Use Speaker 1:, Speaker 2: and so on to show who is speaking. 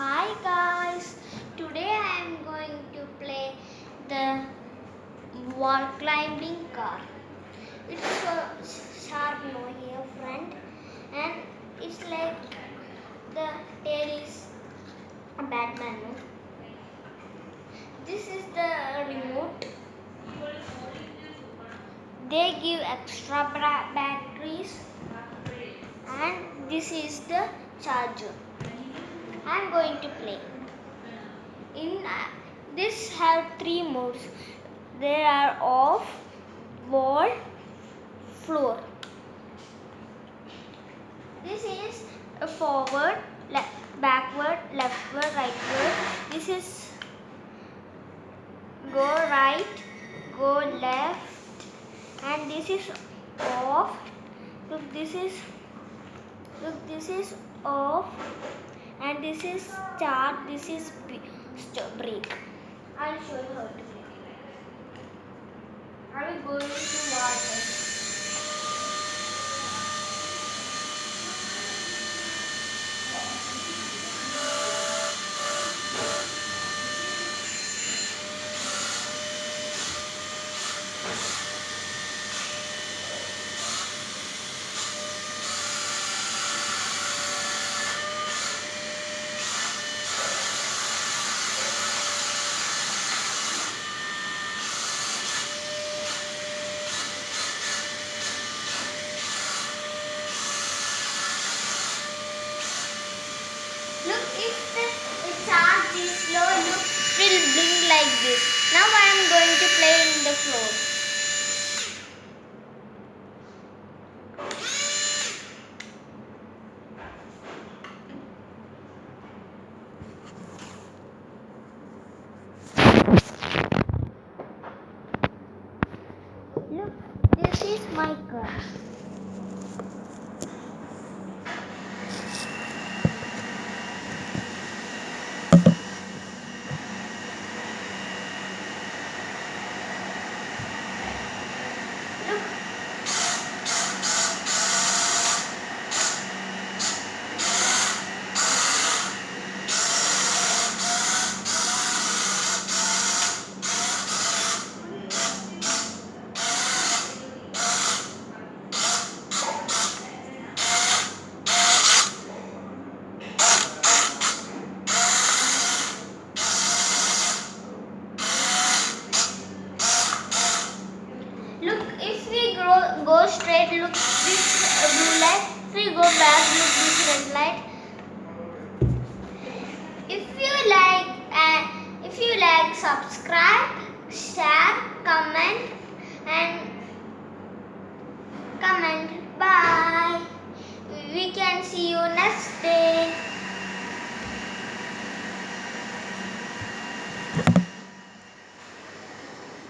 Speaker 1: Hi guys, today I am going to play the wall climbing car. It's so sharp here front, and it's like the tail is a Batman. No? This is the remote. They give extra batteries, and this is the charger. I am going to play. In this have three modes. There are off, wall, floor. This is a forward, backward, leftward, rightward. This is go right, go left, and this is off. This is off, and this is start. This is brake. I'll show you how to play. I will go into water. Look, if the charge is low, look, it will blink like this. Now I am going to play in the floor. Look, this is my car. Look. Look, if we go straight, look this blue light. If we go back, look this red light. If you like, subscribe, share, comment. Bye. We can see you next day.